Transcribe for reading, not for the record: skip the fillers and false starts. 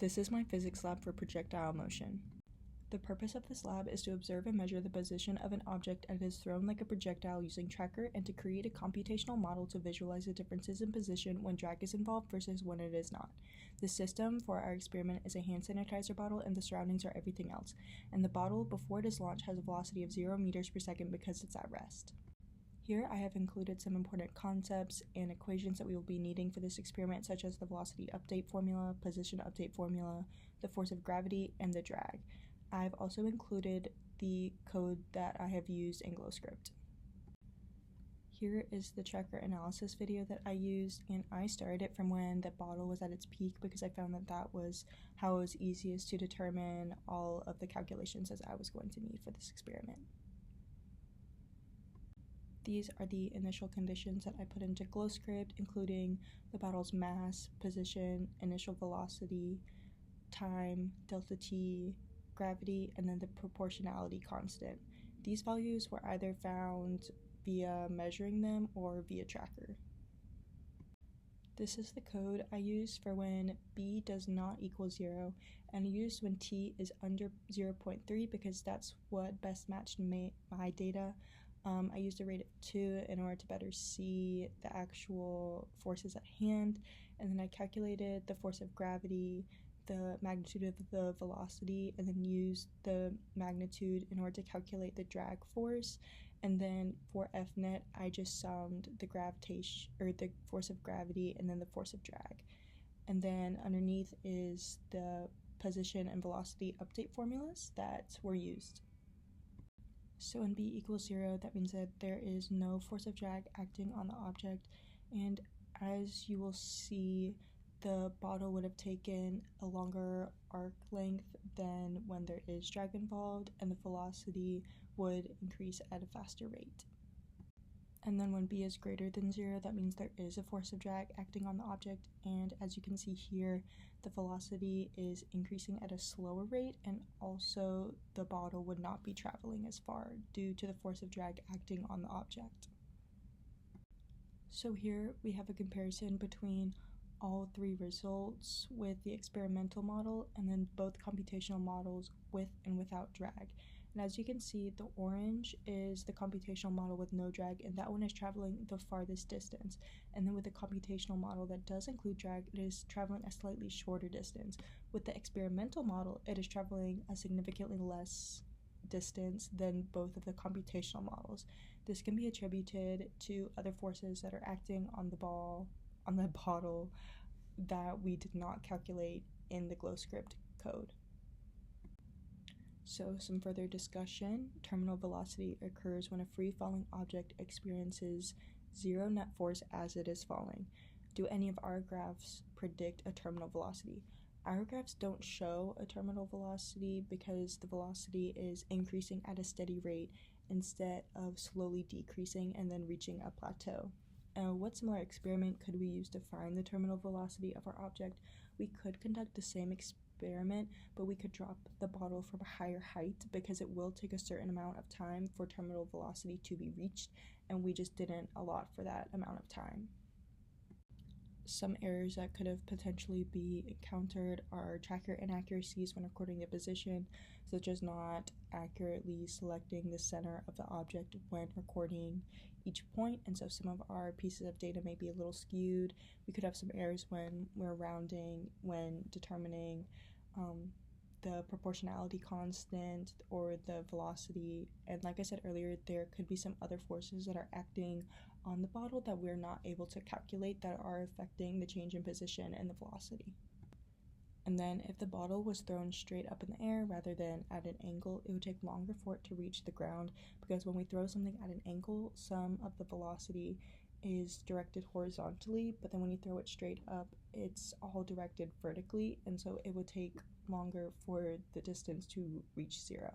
This is my physics lab for projectile motion. The purpose of this lab is to observe and measure the position of an object as it is thrown like a projectile using tracker and to create a computational model to visualize the differences in position when drag is involved versus when it is not. The system for our experiment is a hand sanitizer bottle and the surroundings are everything else, and the bottle before it is launched has a velocity of 0 meters per second because it's at rest. Here I have included some important concepts and equations that we will be needing for this experiment, such as the velocity update formula, position update formula, the force of gravity, and the drag. I've also included the code that I have used in GlowScript. Here is the tracker analysis video that I used, and I started it from when the bottle was at its peak because I found that that was how it was easiest to determine all of the calculations as I was going to need for this experiment. These are the initial conditions that I put into GlowScript, including the bottle's mass, position, initial velocity, time, delta t, gravity, and then the proportionality constant. These values were either found via measuring them or via tracker. This is the code I used for when b does not equal 0, and I used when t is under 0.3 because that's what best matched my data. I used a rate of 2 in order to better see the actual forces at hand, and then I calculated the force of gravity, the magnitude of the velocity, and then used the magnitude in order to calculate the drag force. And then for FNet, I just summed the gravitation, or the force of gravity, and then the force of drag. And then underneath is the position and velocity update formulas that were used. So when b equals 0, that means that there is no force of drag acting on the object, and as you will see, the bottle would have taken a longer arc length than when there is drag involved, and the velocity would increase at a faster rate. And then when b is greater than 0, that means there is a force of drag acting on the object, and as you can see here, the velocity is increasing at a slower rate, and also the bottle would not be traveling as far due to the force of drag acting on the object. So here we have a comparison between all three results with the experimental model and then both computational models with and without drag. And as you can see, the orange is the computational model with no drag, and that one is traveling the farthest distance. And then with the computational model that does include drag, it is traveling a slightly shorter distance. With the experimental model, it is traveling a significantly less distance than both of the computational models. This can be attributed to other forces that are acting on the bottle that we did not calculate in the GlowScript code. So some further discussion. Terminal velocity occurs when a free-falling object experiences 0 net force as it is falling. Do any of our graphs predict a terminal velocity? Our graphs don't show a terminal velocity because the velocity is increasing at a steady rate instead of slowly decreasing and then reaching a plateau. What similar experiment could we use to find the terminal velocity of our object? We could conduct the same experiment, but we could drop the bottle from a higher height because it will take a certain amount of time for terminal velocity to be reached, and we just didn't allot for that amount of time. Some errors that could have potentially be encountered are tracker inaccuracies when recording the position, such as not accurately selecting the center of the object when recording each point, and so some of our pieces of data may be a little skewed. We could have some errors when we're rounding, when determining the proportionality constant or the velocity, and like I said earlier, there could be some other forces that are acting on the bottle that we're not able to calculate that are affecting the change in position and the velocity. And then if the bottle was thrown straight up in the air rather than at an angle, it would take longer for it to reach the ground because when we throw something at an angle, some of the velocity is directed horizontally, but then when you throw it straight up, it's all directed vertically, and so it would take longer for the distance to reach 0.